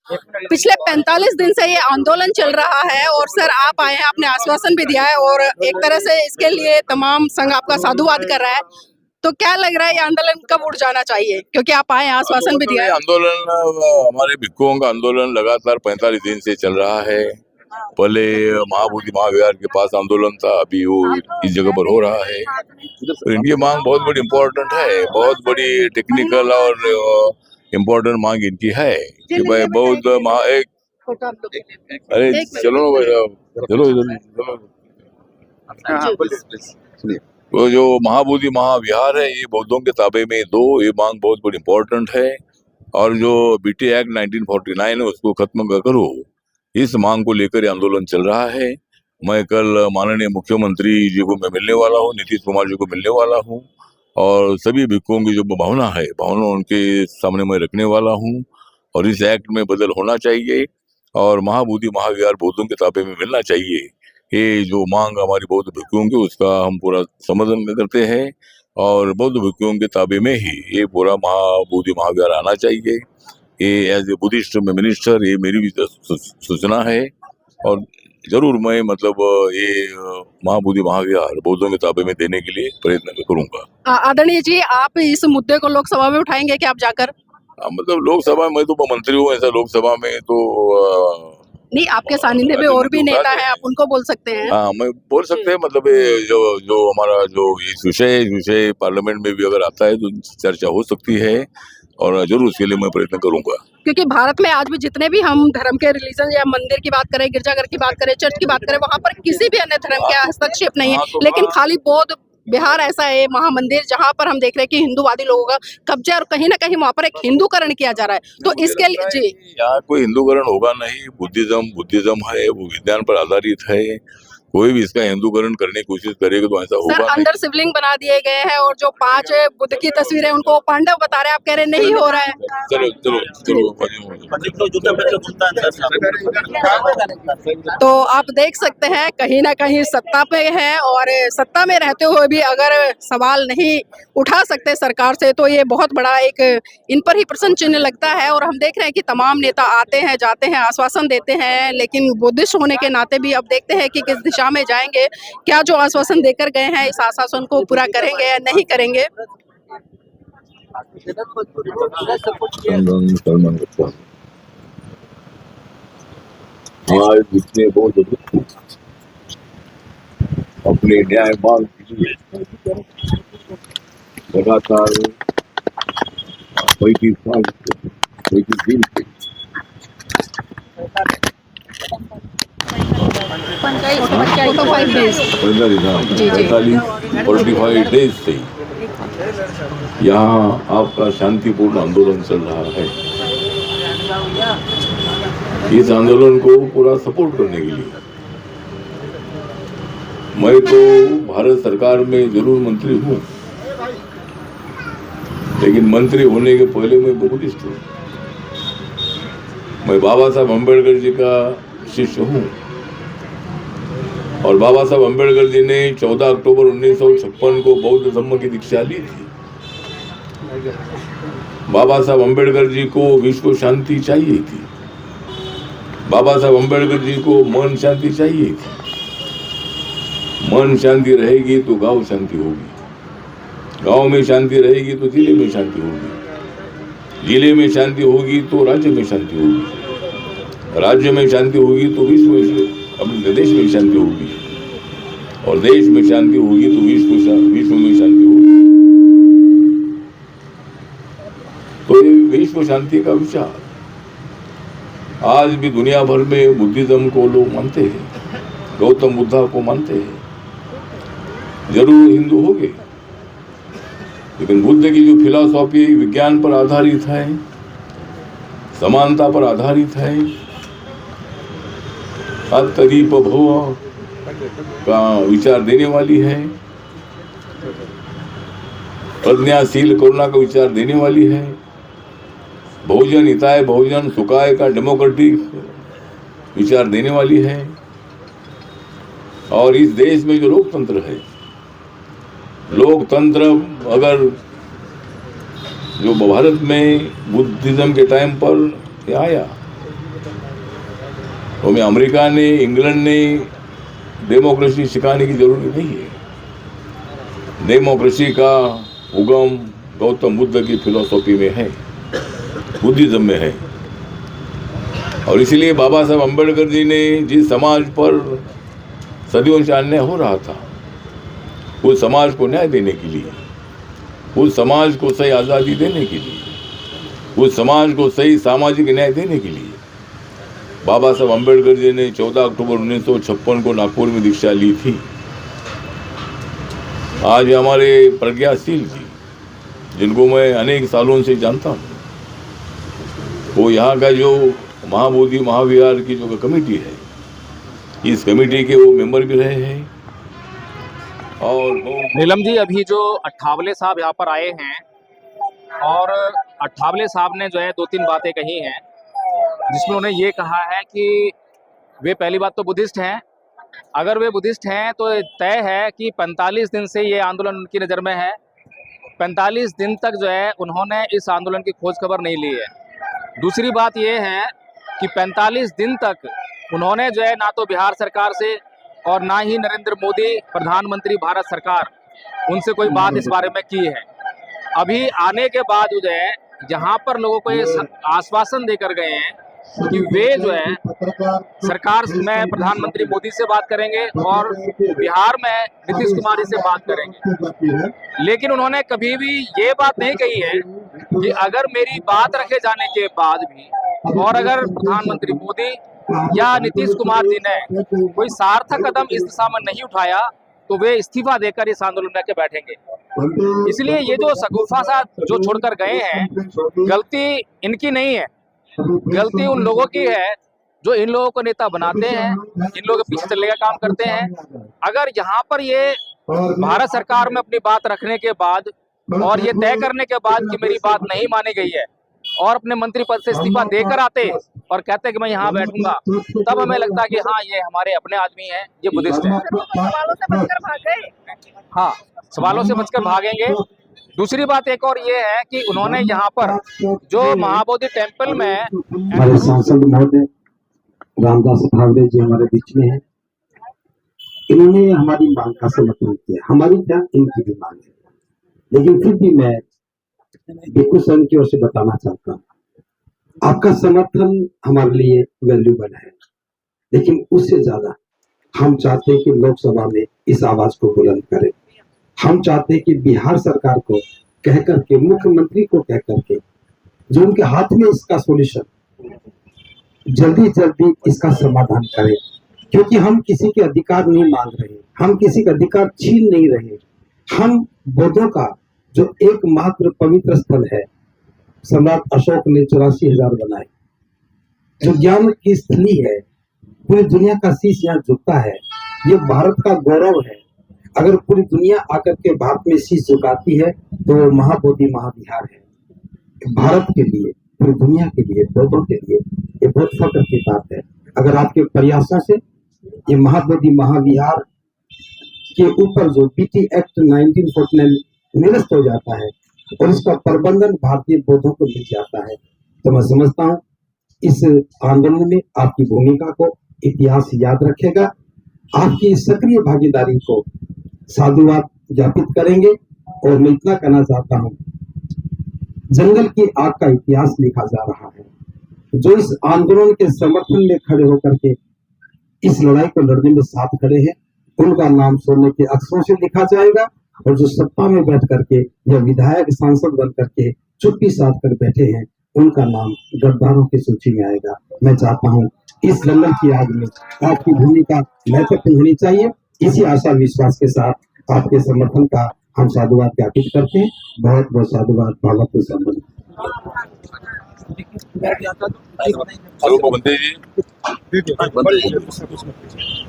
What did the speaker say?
पिछले 45 दिन से ये आंदोलन चल रहा है और सर आप आए हैं, आपने आश्वासन भी दिया है और एक तरह से इसके लिए तमाम संघ आपका साधुवाद कर रहा है। तो क्या लग रहा है ये आंदोलन कब उठ जाना चाहिए? क्योंकि आप आए हैं, आश्वासन भी दिया है। आंदोलन हमारे भिक्षुओं का आंदोलन लगातार 45 दिन से चल रहा है। पहले महाबोधि महाविहार के पास आंदोलन था, अभी वो इस जगह पर हो रहा है। तो इनकी मांग बहुत बड़ी इम्पोर्टेंट है, बहुत बड़ी टेक्निकल और इम्पोर्टेंट मांग इनकी है कि भाई बौद्ध एक अरे चलो चलो इधर चलो। वो जो महाबोधि महाविहार है ये बौद्धों के ताबे में दो, ये मांग बहुत बड़ी इम्पोर्टेंट है। और जो बीटी एक्ट 1949 है उसको खत्म करो, इस मांग को लेकर आंदोलन चल रहा है। मैं कल माननीय मुख्यमंत्री जी को मैं मिलने वाला हूँ, नीतीश कुमार जी को मिलने वाला हूँ और सभी भिक्षुओं की जो भावना है भावना उनके सामने मैं रखने वाला हूँ। और इस एक्ट में बदल होना चाहिए और महाबोधि महाविहार बौद्धों के ताबे में मिलना चाहिए। ये जो मांग हमारी बौद्ध भिक्षुओं की उसका हम पूरा समर्थन करते हैं और बौद्ध भिक्षुओं के ताबे में ही ये पूरा महाबोधि महाविहार आना चाहिए। ये एज ए बुद्धिस्ट मिनिस्टर ये मेरी भी सूचना है और जरूर मैं मतलब ये महाबोधि महाविहार बौद्धों के ताबे में देने के लिए प्रयत्न करूंगा। आदरणीय जी, आप इस मुद्दे को लोकसभा में उठाएंगे कि आप जाकर? मतलब लोकसभा में तो मंत्री हूँ, ऐसा लोकसभा में तो नहीं, आपके सानिध्य में और भी नेता है, आप उनको बोल सकते हैं। हाँ, मैं बोल सकते हैं। मतलब ये जो हमारा जो इस विषय पार्लियामेंट में भी अगर आता है तो चर्चा हो सकती है और जरूर उसके लिए मैं प्रयत्न करूंगा। क्योंकि भारत में आज भी जितने भी हम धर्म के रिलीजन या मंदिर की बात करें, गिरजाघर की बात करें, चर्च की बात करें, वहाँ पर किसी भी अन्य धर्म का हस्तक्षेप नहीं है, लेकिन खाली बौद्ध बिहार ऐसा है महामंदिर जहाँ पर हम देख रहे हैं कि हिंदूवादी लोगों का कब्जा और कहीं ना कहीं वहाँ पर एक हिंदूकरण किया जा रहा है। तो इसके लिए जी यहाँ कोई हिंदूकरण होगा नहीं। बुद्धिज्म है, वो विज्ञान पर आधारित है। कोई भी इसका हिंदूकरण करने की कोशिश करेगा तो ऐसा होगा सर, अंदर शिवलिंग बना दिए गए हैं और जो 5 बुद्ध की तस्वीरें उनको पांडव बता रहे हैं, आप कह रहे नहीं हो रहा है। तो आप देख सकते हैं कहीं ना कहीं सत्ता पे है और सत्ता में रहते हुए भी अगर सवाल नहीं उठा सकते सरकार से तो ये बहुत बड़ा एक इन पर ही प्रश्न चिन्ह लगता है। और हम देख रहे हैं कि तमाम नेता आते हैं जाते हैं, आश्वासन देते हैं, लेकिन बुद्धिस्ट होने के नाते भी अब देखते हैं कि किस दिशा में जाएंगे। क्या जो आश्वासन देकर गए हैं इस आश्वासन को पूरा करेंगे या नहीं करेंगे? आज जितने बहुत अपने न्याय मांग के लिए लगातार 35 साल 35 दिन से 45 डेज से यहाँ आपका शांतिपूर्ण आंदोलन चल रहा है। इस आंदोलन को पूरा सपोर्ट करने के लिए मैं तो भारत सरकार में जरूर मंत्री हूँ, लेकिन मंत्री होने के पहले मैं बुद्धिस्ट हूँ। मैं बाबा साहब अम्बेडकर जी का शिष्य हूँ और बाबा साहब अम्बेडकर जी ने 14 अक्टूबर 1956 को बौद्ध धर्म की दीक्षा ली थी। बाबा साहब अम्बेडकर जी को विश्व शांति चाहिए थी। बाबा साहब अम्बेडकर जी को मन शांति चाहिए थी। मन शांति रहेगी तो गांव शांति होगी, गांव में शांति रहेगी तो जिले में शांति होगी, जिले में शांति होगी तो राज्य में शांति होगी, राज्य में शांति होगी तो विश्व में अपने देश में शांति होगी और देश में शांति होगी तो विश्व में शांति होगी। तो ये विश्व शांति का विचार आज भी दुनिया भर में बुद्धिज्म को लोग मानते हैं, गौतम बुद्धा को मानते हैं। जरूर हिंदू होंगे, लेकिन बुद्ध की जो फिलॉसफी विज्ञान पर आधारित है, समानता पर आधारित है, अतरीप भव का विचार देने वाली है, प्रज्ञाशील करुणा का विचार देने वाली है, बहुजन हिताय बहुजन सुखाय का डेमोक्रेटिक विचार देने वाली है। और इस देश में जो लोकतंत्र है, लोकतंत्र अगर जो भारत में बुद्धिज्म के टाइम पर आया हमें अमेरिका ने, इंग्लैंड ने डेमोक्रेसी सिखाने की जरूरत नहीं है। डेमोक्रेसी का उगम गौतम बुद्ध की फिलोसॉफी में है, बुद्धिज्म में है। और इसलिए बाबा साहब अम्बेडकर जी ने जिस समाज पर सदियों से अन्याय हो रहा था, उस समाज को न्याय देने के लिए, उस समाज को सही आज़ादी देने के लिए, उस समाज को सही सामाजिक न्याय देने के लिए बाबा साहब अम्बेडकर जी ने 14 अक्टूबर 1956 को नागपुर में दीक्षा ली थी। आज हमारे प्रज्ञाशील जी, जिनको मैं अनेक सालों से जानता हूँ, वो यहाँ का जो महाबोधि महाविहार की जो कमेटी है, इस कमेटी के वो मेंबर भी रहे हैं। और नीलम जी, अभी जो अट्ठावले साहब यहाँ पर आए हैं और अट्ठावले साहब ने जो है 2-3 बातें कही हैं, जिसमें उन्होंने ये कहा है कि वे पहली बात तो बुद्धिस्ट हैं। अगर वे बुद्धिस्ट हैं तो तय है कि 45 दिन से ये आंदोलन उनकी नज़र में है। 45 दिन तक जो है उन्होंने इस आंदोलन की खोज खबर नहीं ली है। दूसरी बात ये है कि 45 दिन तक उन्होंने जो है ना तो बिहार सरकार से और ना ही नरेंद्र मोदी प्रधानमंत्री भारत सरकार, उनसे कोई बात इस बारे में की है। अभी आने के बाद जो है यहाँ पर लोगों को ये आश्वासन देकर गए हैं कि वे जो है सरकार में प्रधानमंत्री मोदी से बात करेंगे और बिहार में नीतीश कुमार जी से बात करेंगे। लेकिन उन्होंने कभी भी ये बात नहीं कही है कि अगर मेरी बात रखे जाने के बाद भी और अगर प्रधानमंत्री मोदी या नीतीश कुमार जी ने कोई सार्थक कदम इस दिशा में नहीं उठाया तो वे इस्तीफा देकर इस आंदोलन में के बैठेंगे। इसलिए ये जो शगुफा सा जो छोड़कर गए हैं, गलती इनकी नहीं है, गलती उन लोगों की है जो इन लोगों को नेता बनाते हैं, इन लोगों के पीछे चलने का काम करते हैं। अगर यहाँ पर ये भारत सरकार में अपनी बात रखने के बाद और ये तय करने के बाद कि मेरी बात नहीं मानी गई है और अपने मंत्री पद से इस्तीफा देकर आते और कहते कि मैं यहाँ बैठूंगा, तब हमें लगता है कि हाँ, ये हमारे अपने आदमी हैं, ये बुद्धिस्ट हैं। सवालों से बचकर भाग गए। हाँ, सवालों से बचकर भागेंगे। दूसरी बात एक और ये है कि उन्होंने यहाँ पर जो महाबोधि टेम्पल में हमारे सांसद महोदय रामदास अठावले जी हमारे बीच में हैं। इन्होंने हमारी मांग का समर्थन किया, हमारी क्या इनकी भी मांग है, लेकिन फिर भी मैं भिक्खु संघ की ओर से बताना चाहता हूँ, आपका समर्थन हमारे लिए वैल्यूबल है, लेकिन उससे ज्यादा हम चाहते हैं कि लोकसभा में इस आवाज को बुलंद करें। हम चाहते हैं कि बिहार सरकार को कह करके, मुख्यमंत्री को कह करके, जो उनके हाथ में इसका सॉल्यूशन, जल्दी जल्दी इसका समाधान करें, क्योंकि हम किसी के अधिकार नहीं मांग रहे, हम किसी का अधिकार छीन नहीं रहे। हम बौद्धों का जो एकमात्र पवित्र स्थल है, सम्राट अशोक ने 84,000 बनाए, जो ज्ञान की स्थली है, पूरी दुनिया का शीश यहाँ झुकता है, ये भारत का गौरव है। अगर पूरी दुनिया आकर के भारत में शीश झुकाती है तो महाबोधि महाविहार है। भारत के लिए, पूरी दुनिया के लिए, बौद्धों के लिए ये बहुत फख्र की बात है। अगर आपके प्रयासों से ये महाबोधि महाविहार के ऊपर जो बीटी एक्ट 1949 निरस्त हो जाता है और इसका प्रबंधन भारतीय बौद्धों को मिल जाता है, तो मैं समझता हूँ इस आंदोलन में आपकी भूमिका को इतिहास याद रखेगा। आपकी सक्रिय भागीदारी को साधुवाद ज्ञापित करेंगे। और मैं इतना कहना चाहता हूँ, जंगल की आग का इतिहास लिखा जा रहा है। जो इस आंदोलन के समर्थन में खड़े होकर के इस लड़ाई को लड़ने में साथ खड़े हैं, उनका नाम सोने के अक्षरों से लिखा जाएगा। और जो सत्ता में बैठ करके या विधायक सांसद बन करके चुप्पी साध कर बैठे हैं, उनका नाम गद्दारों की सूची में आएगा। मैं चाहता हूँ इस जंगल की आग में आपकी भूमिका महत्वपूर्ण होनी चाहिए। इसी आशा विश्वास के साथ आपके समर्थन का हम साधुवाद ज्ञापित करते हैं। बहुत बहुत साधुवाद। भागवत संबंध बंदे जी